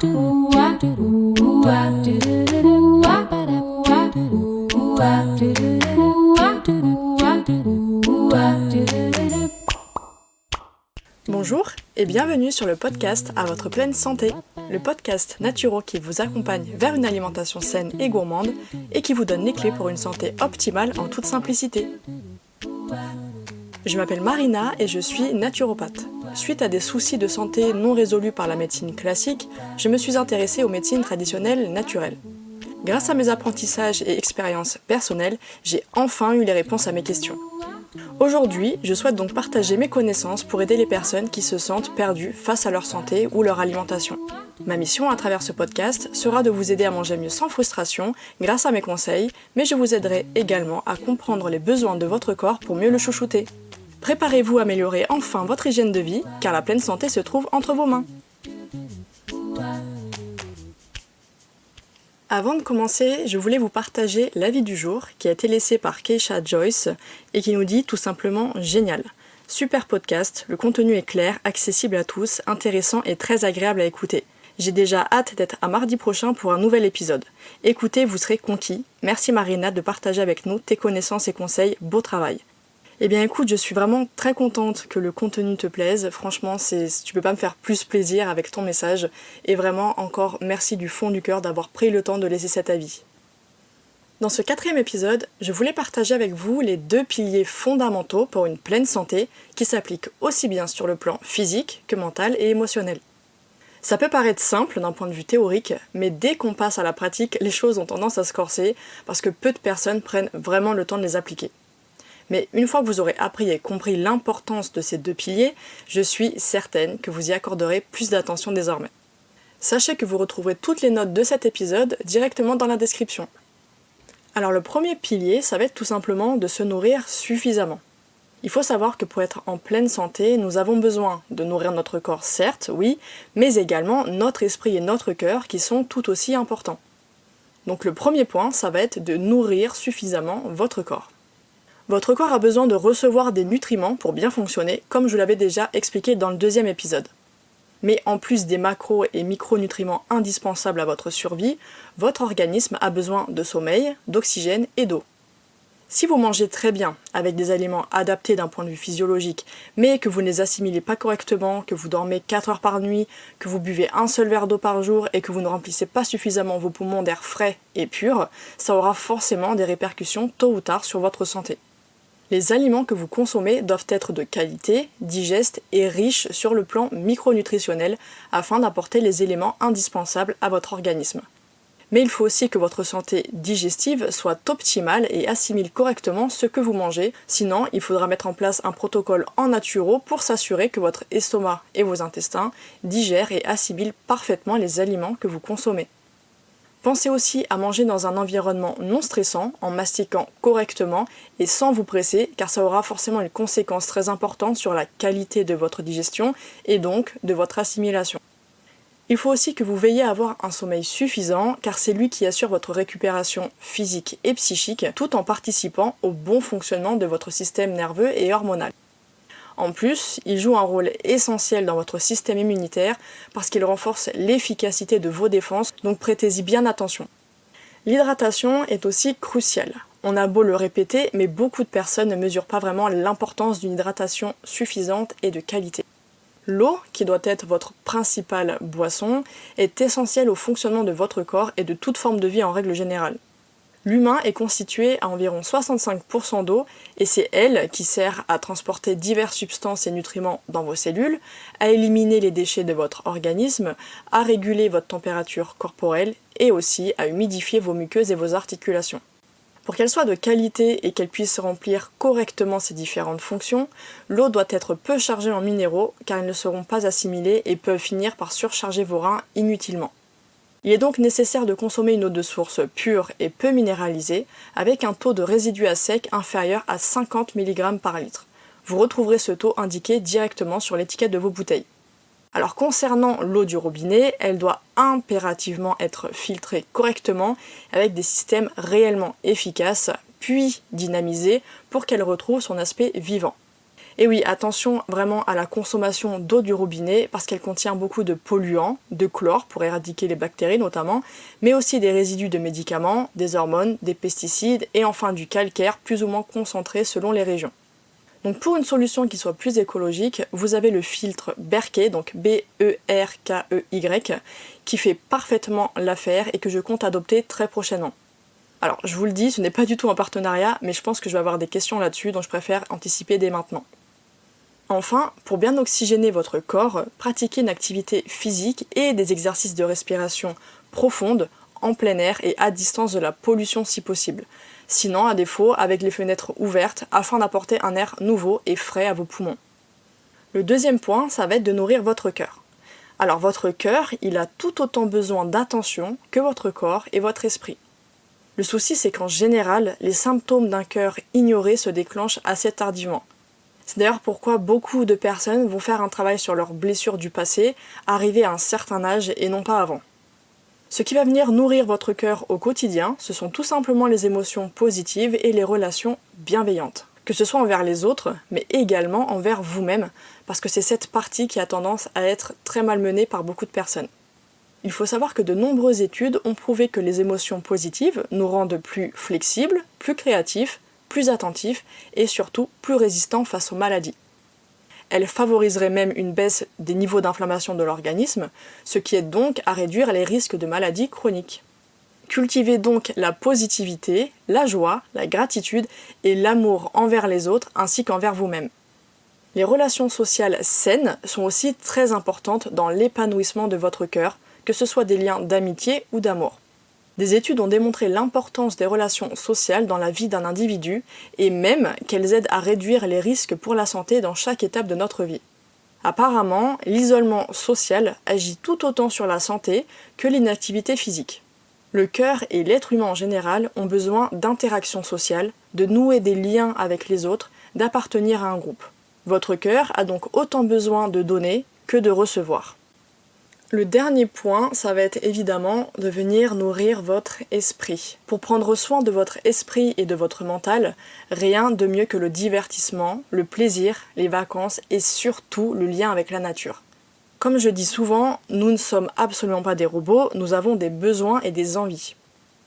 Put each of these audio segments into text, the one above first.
Bonjour et bienvenue sur le podcast À votre pleine santé, le podcast naturo qui vous accompagne vers une alimentation saine et gourmande et qui vous donne les clés pour une santé optimale en toute simplicité. Je m'appelle Marina et je suis naturopathe. Suite à des soucis de santé non résolus par la médecine classique, je me suis intéressée aux médecines traditionnelles naturelles. Grâce à mes apprentissages et expériences personnelles, j'ai enfin eu les réponses à mes questions. Aujourd'hui, je souhaite donc partager mes connaissances pour aider les personnes qui se sentent perdues face à leur santé ou leur alimentation. Ma mission à travers ce podcast sera de vous aider à manger mieux sans frustration grâce à mes conseils, mais je vous aiderai également à comprendre les besoins de votre corps pour mieux le chouchouter. Préparez-vous à améliorer enfin votre hygiène de vie, car la pleine santé se trouve entre vos mains. Avant de commencer, je voulais vous partager l'avis du jour qui a été laissé par Keisha Joyce et qui nous dit tout simplement « Génial ! Super podcast, le contenu est clair, accessible à tous, intéressant et très agréable à écouter. J'ai déjà hâte d'être à mardi prochain pour un nouvel épisode. Écoutez, vous serez conquis. Merci Marina de partager avec nous tes connaissances et conseils. Beau travail. » Eh bien écoute, je suis vraiment très contente que le contenu te plaise. Franchement, tu peux pas me faire plus plaisir avec ton message. Et vraiment, encore merci du fond du cœur d'avoir pris le temps de laisser cet avis. Dans ce 4e épisode, je voulais partager avec vous les 2 piliers fondamentaux pour une pleine santé qui s'appliquent aussi bien sur le plan physique que mental et émotionnel. Ça peut paraître simple d'un point de vue théorique, mais dès qu'on passe à la pratique, les choses ont tendance à se corser parce que peu de personnes prennent vraiment le temps de les appliquer. Mais une fois que vous aurez appris et compris l'importance de ces 2 piliers, je suis certaine que vous y accorderez plus d'attention désormais. Sachez que vous retrouverez toutes les notes de cet épisode directement dans la description. Alors le premier pilier, ça va être tout simplement de se nourrir suffisamment. Il faut savoir que pour être en pleine santé, nous avons besoin de nourrir notre corps, certes, oui, mais également notre esprit et notre cœur qui sont tout aussi importants. Donc le premier point, ça va être de nourrir suffisamment votre corps. Votre corps a besoin de recevoir des nutriments pour bien fonctionner, comme je vous l'avais déjà expliqué dans le 2e épisode. Mais en plus des macro- et micronutriments indispensables à votre survie, votre organisme a besoin de sommeil, d'oxygène et d'eau. Si vous mangez très bien, avec des aliments adaptés d'un point de vue physiologique, mais que vous ne les assimilez pas correctement, que vous dormez 4 heures par nuit, que vous buvez un seul verre d'eau par jour et que vous ne remplissez pas suffisamment vos poumons d'air frais et pur, ça aura forcément des répercussions tôt ou tard sur votre santé. Les aliments que vous consommez doivent être de qualité, digestes et riches sur le plan micronutritionnel afin d'apporter les éléments indispensables à votre organisme. Mais il faut aussi que votre santé digestive soit optimale et assimile correctement ce que vous mangez, sinon il faudra mettre en place un protocole en naturo pour s'assurer que votre estomac et vos intestins digèrent et assimilent parfaitement les aliments que vous consommez. Pensez aussi à manger dans un environnement non stressant, en mastiquant correctement et sans vous presser, car ça aura forcément une conséquence très importante sur la qualité de votre digestion et donc de votre assimilation. Il faut aussi que vous veilliez à avoir un sommeil suffisant, car c'est lui qui assure votre récupération physique et psychique, tout en participant au bon fonctionnement de votre système nerveux et hormonal. En plus, il joue un rôle essentiel dans votre système immunitaire parce qu'il renforce l'efficacité de vos défenses, donc prêtez-y bien attention. L'hydratation est aussi cruciale. On a beau le répéter, mais beaucoup de personnes ne mesurent pas vraiment l'importance d'une hydratation suffisante et de qualité. L'eau, qui doit être votre principale boisson, est essentielle au fonctionnement de votre corps et de toute forme de vie en règle générale. L'humain est constitué à environ 65% d'eau et c'est elle qui sert à transporter diverses substances et nutriments dans vos cellules, à éliminer les déchets de votre organisme, à réguler votre température corporelle et aussi à humidifier vos muqueuses et vos articulations. Pour qu'elle soit de qualité et qu'elle puisse remplir correctement ces différentes fonctions, l'eau doit être peu chargée en minéraux car ils ne seront pas assimilés et peuvent finir par surcharger vos reins inutilement. Il est donc nécessaire de consommer une eau de source pure et peu minéralisée, avec un taux de résidus à sec inférieur à 50 mg par litre. Vous retrouverez ce taux indiqué directement sur l'étiquette de vos bouteilles. Alors concernant l'eau du robinet, elle doit impérativement être filtrée correctement avec des systèmes réellement efficaces, puis dynamisée pour qu'elle retrouve son aspect vivant. Et oui, attention vraiment à la consommation d'eau du robinet parce qu'elle contient beaucoup de polluants, de chlore pour éradiquer les bactéries notamment, mais aussi des résidus de médicaments, des hormones, des pesticides et enfin du calcaire plus ou moins concentré selon les régions. Donc pour une solution qui soit plus écologique, vous avez le filtre Berkey, donc B-E-R-K-E-Y, qui fait parfaitement l'affaire et que je compte adopter très prochainement. Alors je vous le dis, ce n'est pas du tout un partenariat, mais je pense que je vais avoir des questions là-dessus, donc je préfère anticiper dès maintenant. Enfin, pour bien oxygéner votre corps, pratiquez une activité physique et des exercices de respiration profonde, en plein air et à distance de la pollution si possible. Sinon, à défaut, avec les fenêtres ouvertes afin d'apporter un air nouveau et frais à vos poumons. Le deuxième point, ça va être de nourrir votre cœur. Alors votre cœur, il a tout autant besoin d'attention que votre corps et votre esprit. Le souci, c'est qu'en général, les symptômes d'un cœur ignoré se déclenchent assez tardivement. C'est d'ailleurs pourquoi beaucoup de personnes vont faire un travail sur leurs blessures du passé, arrivées à un certain âge et non pas avant. Ce qui va venir nourrir votre cœur au quotidien, ce sont tout simplement les émotions positives et les relations bienveillantes. Que ce soit envers les autres, mais également envers vous-même, parce que c'est cette partie qui a tendance à être très malmenée par beaucoup de personnes. Il faut savoir que de nombreuses études ont prouvé que les émotions positives nous rendent plus flexibles, plus créatifs, plus attentifs et surtout plus résistants face aux maladies. Elles favoriseraient même une baisse des niveaux d'inflammation de l'organisme, ce qui aide donc à réduire les risques de maladies chroniques. Cultivez donc la positivité, la joie, la gratitude et l'amour envers les autres ainsi qu'envers vous-même. Les relations sociales saines sont aussi très importantes dans l'épanouissement de votre cœur, que ce soit des liens d'amitié ou d'amour. Des études ont démontré l'importance des relations sociales dans la vie d'un individu et même qu'elles aident à réduire les risques pour la santé dans chaque étape de notre vie. Apparemment, l'isolement social agit tout autant sur la santé que l'inactivité physique. Le cœur et l'être humain en général ont besoin d'interaction sociale, de nouer des liens avec les autres, d'appartenir à un groupe. Votre cœur a donc autant besoin de donner que de recevoir. Le dernier point, ça va être évidemment de venir nourrir votre esprit. Pour prendre soin de votre esprit et de votre mental, rien de mieux que le divertissement, le plaisir, les vacances et surtout le lien avec la nature. Comme je dis souvent, nous ne sommes absolument pas des robots, nous avons des besoins et des envies.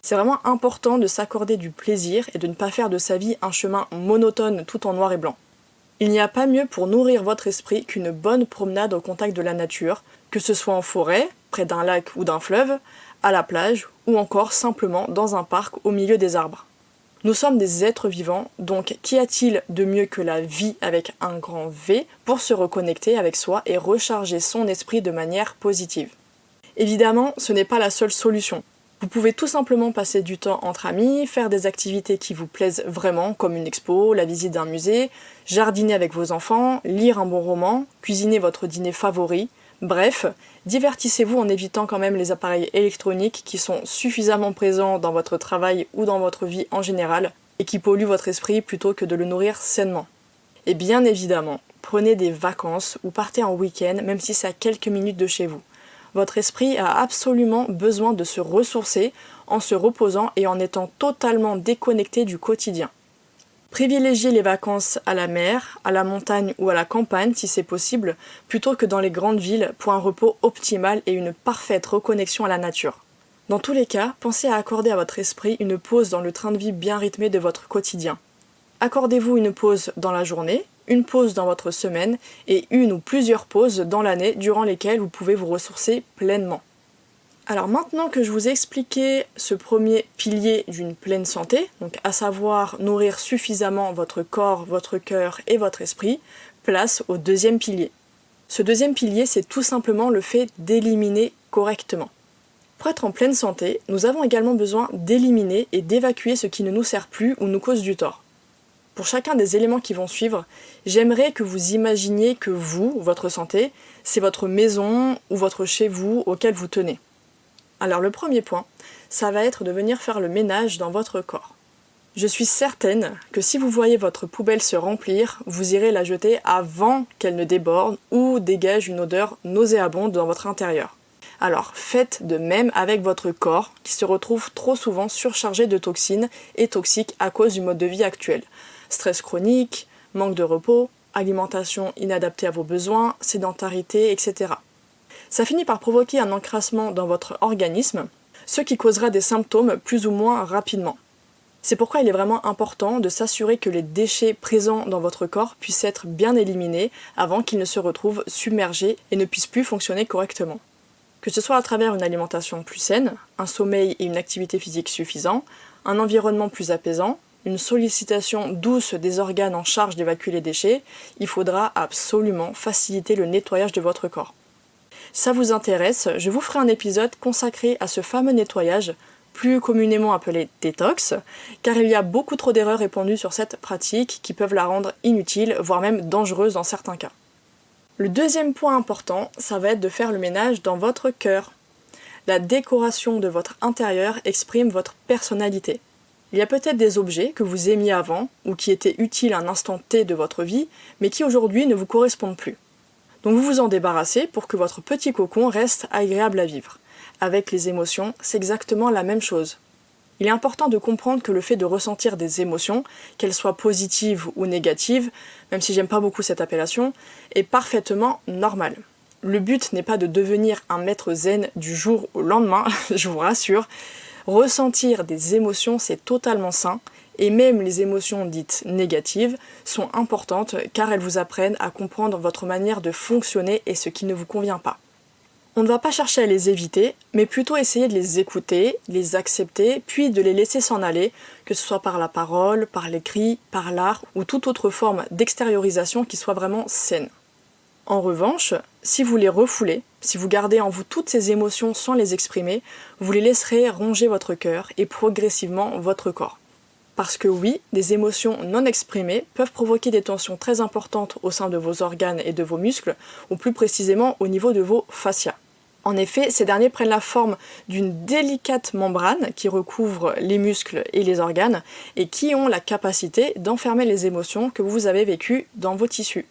C'est vraiment important de s'accorder du plaisir et de ne pas faire de sa vie un chemin monotone tout en noir et blanc. Il n'y a pas mieux pour nourrir votre esprit qu'une bonne promenade au contact de la nature, que ce soit en forêt, près d'un lac ou d'un fleuve, à la plage ou encore simplement dans un parc au milieu des arbres. Nous sommes des êtres vivants, donc qu'y a-t-il de mieux que la vie avec un grand V pour se reconnecter avec soi et recharger son esprit de manière positive? Évidemment, ce n'est pas la seule solution. Vous pouvez tout simplement passer du temps entre amis, faire des activités qui vous plaisent vraiment, comme une expo, la visite d'un musée, jardiner avec vos enfants, lire un bon roman, cuisiner votre dîner favori. Bref, divertissez-vous en évitant quand même les appareils électroniques qui sont suffisamment présents dans votre travail ou dans votre vie en général et qui polluent votre esprit plutôt que de le nourrir sainement. Et bien évidemment, prenez des vacances ou partez en week-end même si c'est à quelques minutes de chez vous. Votre esprit a absolument besoin de se ressourcer en se reposant et en étant totalement déconnecté du quotidien. Privilégiez les vacances à la mer, à la montagne ou à la campagne si c'est possible, plutôt que dans les grandes villes pour un repos optimal et une parfaite reconnexion à la nature. Dans tous les cas, pensez à accorder à votre esprit une pause dans le train de vie bien rythmé de votre quotidien. Accordez-vous une pause dans la journée, une pause dans votre semaine et une ou plusieurs pauses dans l'année durant lesquelles vous pouvez vous ressourcer pleinement. Alors maintenant que je vous ai expliqué ce premier pilier d'une pleine santé, donc à savoir nourrir suffisamment votre corps, votre cœur et votre esprit, place au deuxième pilier. Ce deuxième pilier, c'est tout simplement le fait d'éliminer correctement. Pour être en pleine santé, nous avons également besoin d'éliminer et d'évacuer ce qui ne nous sert plus ou nous cause du tort. Pour chacun des éléments qui vont suivre, j'aimerais que vous imaginiez que vous, votre santé, c'est votre maison ou votre chez-vous auquel vous tenez. Alors le premier point, ça va être de venir faire le ménage dans votre corps. Je suis certaine que si vous voyez votre poubelle se remplir, vous irez la jeter avant qu'elle ne déborde ou dégage une odeur nauséabonde dans votre intérieur. Alors faites de même avec votre corps qui se retrouve trop souvent surchargé de toxines et toxiques à cause du mode de vie actuel. Stress chronique, manque de repos, alimentation inadaptée à vos besoins, sédentarité, etc. Ça finit par provoquer un encrassement dans votre organisme, ce qui causera des symptômes plus ou moins rapidement. C'est pourquoi il est vraiment important de s'assurer que les déchets présents dans votre corps puissent être bien éliminés avant qu'ils ne se retrouvent submergés et ne puissent plus fonctionner correctement. Que ce soit à travers une alimentation plus saine, un sommeil et une activité physique suffisants, un environnement plus apaisant, une sollicitation douce des organes en charge d'évacuer les déchets, il faudra absolument faciliter le nettoyage de votre corps. Si ça vous intéresse, je vous ferai un épisode consacré à ce fameux nettoyage, plus communément appelée détox, car il y a beaucoup trop d'erreurs répandues sur cette pratique qui peuvent la rendre inutile, voire même dangereuse dans certains cas. Le deuxième point important, ça va être de faire le ménage dans votre cœur. La décoration de votre intérieur exprime votre personnalité. Il y a peut-être des objets que vous aimiez avant, ou qui étaient utiles à un instant T de votre vie, mais qui aujourd'hui ne vous correspondent plus. Donc vous vous en débarrassez pour que votre petit cocon reste agréable à vivre. Avec les émotions, c'est exactement la même chose. Il est important de comprendre que le fait de ressentir des émotions, qu'elles soient positives ou négatives, même si j'aime pas beaucoup cette appellation, est parfaitement normal. Le but n'est pas de devenir un maître zen du jour au lendemain, je vous rassure. Ressentir des émotions, c'est totalement sain, et même les émotions dites négatives sont importantes car elles vous apprennent à comprendre votre manière de fonctionner et ce qui ne vous convient pas. On ne va pas chercher à les éviter, mais plutôt essayer de les écouter, les accepter, puis de les laisser s'en aller, que ce soit par la parole, par l'écrit, par l'art ou toute autre forme d'extériorisation qui soit vraiment saine. En revanche, si vous les refoulez, si vous gardez en vous toutes ces émotions sans les exprimer, vous les laisserez ronger votre cœur et progressivement votre corps. Parce que oui, des émotions non exprimées peuvent provoquer des tensions très importantes au sein de vos organes et de vos muscles, ou plus précisément au niveau de vos fascias. En effet, ces derniers prennent la forme d'une délicate membrane qui recouvre les muscles et les organes et qui ont la capacité d'enfermer les émotions que vous avez vécues dans vos tissus.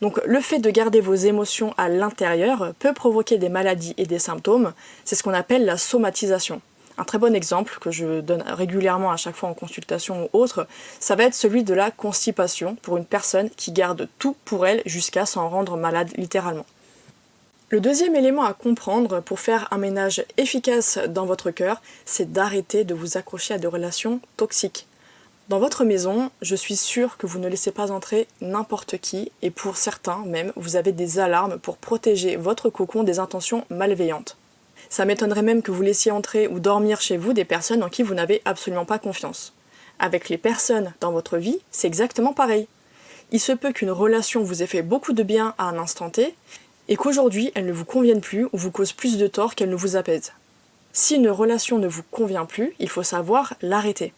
Donc le fait de garder vos émotions à l'intérieur peut provoquer des maladies et des symptômes, c'est ce qu'on appelle la somatisation. Un très bon exemple que je donne régulièrement à chaque fois en consultation ou autre, ça va être celui de la constipation pour une personne qui garde tout pour elle jusqu'à s'en rendre malade littéralement. Le deuxième élément à comprendre pour faire un ménage efficace dans votre cœur, c'est d'arrêter de vous accrocher à des relations toxiques. Dans votre maison, je suis sûre que vous ne laissez pas entrer n'importe qui, et pour certains même, vous avez des alarmes pour protéger votre cocon des intentions malveillantes. Ça m'étonnerait même que vous laissiez entrer ou dormir chez vous des personnes en qui vous n'avez absolument pas confiance. Avec les personnes dans votre vie, c'est exactement pareil. Il se peut qu'une relation vous ait fait beaucoup de bien à un instant T, et qu'aujourd'hui elle ne vous convienne plus ou vous cause plus de tort qu'elle ne vous apaise. Si une relation ne vous convient plus, il faut savoir l'arrêter.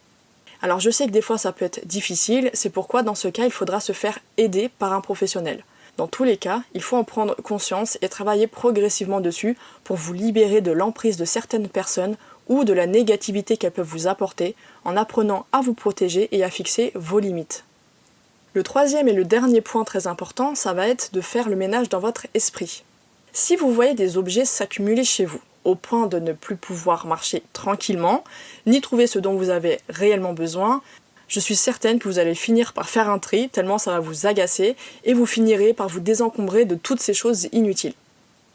Alors je sais que des fois ça peut être difficile, c'est pourquoi dans ce cas il faudra se faire aider par un professionnel. Dans tous les cas, il faut en prendre conscience et travailler progressivement dessus pour vous libérer de l'emprise de certaines personnes ou de la négativité qu'elles peuvent vous apporter en apprenant à vous protéger et à fixer vos limites. Le troisième et le dernier point très important, ça va être de faire le ménage dans votre esprit. Si vous voyez des objets s'accumuler chez vous, au point de ne plus pouvoir marcher tranquillement, ni trouver ce dont vous avez réellement besoin, je suis certaine que vous allez finir par faire un tri, tellement ça va vous agacer, et vous finirez par vous désencombrer de toutes ces choses inutiles.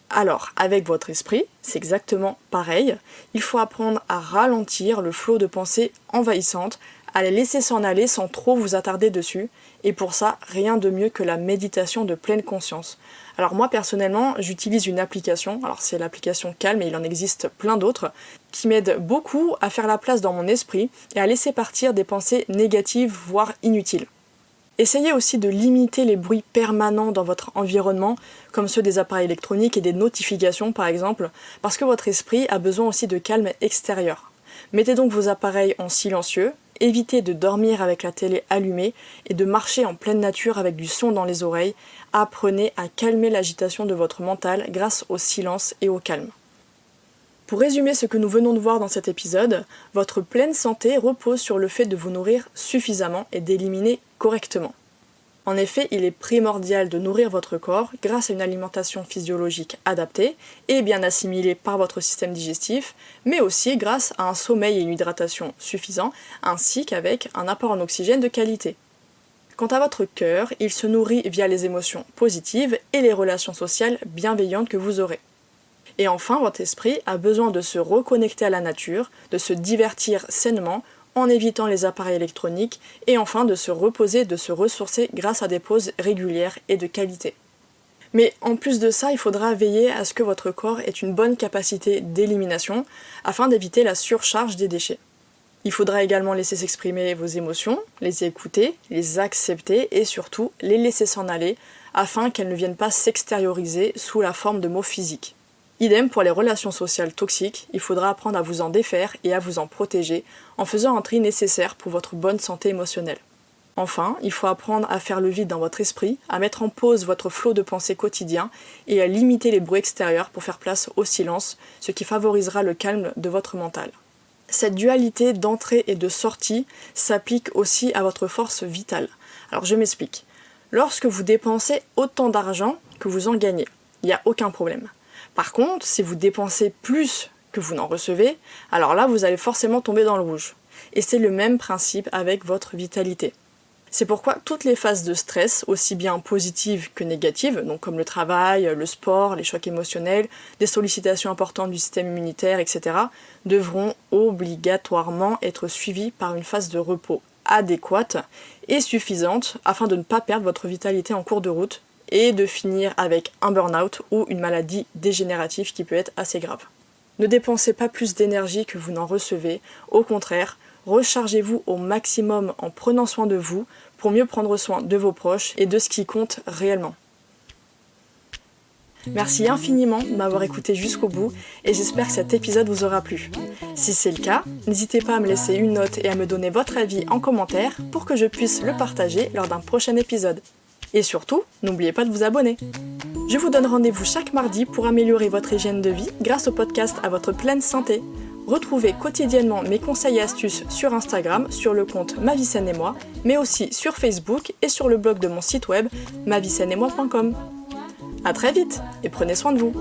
Alors, avec votre esprit, c'est exactement pareil, il faut apprendre à ralentir le flot de pensées envahissantes, à les laisser s'en aller sans trop vous attarder dessus, et pour ça, rien de mieux que la méditation de pleine conscience. Alors moi personnellement, j'utilise une application, alors c'est l'application Calm et il en existe plein d'autres, qui m'aide beaucoup à faire la place dans mon esprit et à laisser partir des pensées négatives, voire inutiles. Essayez aussi de limiter les bruits permanents dans votre environnement, comme ceux des appareils électroniques et des notifications par exemple, parce que votre esprit a besoin aussi de calme extérieur. Mettez donc vos appareils en silencieux, évitez de dormir avec la télé allumée et de marcher en pleine nature avec du son dans les oreilles. Apprenez à calmer l'agitation de votre mental grâce au silence et au calme. Pour résumer ce que nous venons de voir dans cet épisode, votre pleine santé repose sur le fait de vous nourrir suffisamment et d'éliminer correctement. En effet, il est primordial de nourrir votre corps grâce à une alimentation physiologique adaptée et bien assimilée par votre système digestif, mais aussi grâce à un sommeil et une hydratation suffisants, ainsi qu'avec un apport en oxygène de qualité. Quant à votre cœur, il se nourrit via les émotions positives et les relations sociales bienveillantes que vous aurez. Et enfin, votre esprit a besoin de se reconnecter à la nature, de se divertir sainement en évitant les appareils électroniques et enfin de se reposer, de se ressourcer grâce à des pauses régulières et de qualité. Mais en plus de ça, il faudra veiller à ce que votre corps ait une bonne capacité d'élimination afin d'éviter la surcharge des déchets. Il faudra également laisser s'exprimer vos émotions, les écouter, les accepter et surtout les laisser s'en aller afin qu'elles ne viennent pas s'extérioriser sous la forme de mots physiques. Idem pour les relations sociales toxiques, il faudra apprendre à vous en défaire et à vous en protéger en faisant un tri nécessaire pour votre bonne santé émotionnelle. Enfin, il faut apprendre à faire le vide dans votre esprit, à mettre en pause votre flot de pensée quotidien et à limiter les bruits extérieurs pour faire place au silence, ce qui favorisera le calme de votre mental. Cette dualité d'entrée et de sortie s'applique aussi à votre force vitale. Alors je m'explique. Lorsque vous dépensez autant d'argent que vous en gagnez, il n'y a aucun problème. Par contre, si vous dépensez plus que vous n'en recevez, alors là vous allez forcément tomber dans le rouge. Et c'est le même principe avec votre vitalité. C'est pourquoi toutes les phases de stress, aussi bien positives que négatives, donc comme le travail, le sport, les chocs émotionnels, des sollicitations importantes du système immunitaire, etc., devront obligatoirement être suivies par une phase de repos adéquate et suffisante afin de ne pas perdre votre vitalité en cours de route et de finir avec un burn-out ou une maladie dégénérative qui peut être assez grave. Ne dépensez pas plus d'énergie que vous n'en recevez, au contraire, rechargez-vous au maximum en prenant soin de vous pour mieux prendre soin de vos proches et de ce qui compte réellement. Merci infiniment de m'avoir écouté jusqu'au bout et j'espère que cet épisode vous aura plu. Si c'est le cas, n'hésitez pas à me laisser une note et à me donner votre avis en commentaire pour que je puisse le partager lors d'un prochain épisode. Et surtout, n'oubliez pas de vous abonner. Je vous donne rendez-vous chaque mardi pour améliorer votre hygiène de vie grâce au podcast à votre pleine santé. Retrouvez quotidiennement mes conseils et astuces sur Instagram, sur le compte Ma Vie Saine et Moi, mais aussi sur Facebook et sur le blog de mon site web maviesaineetmoi.com. À très vite et prenez soin de vous.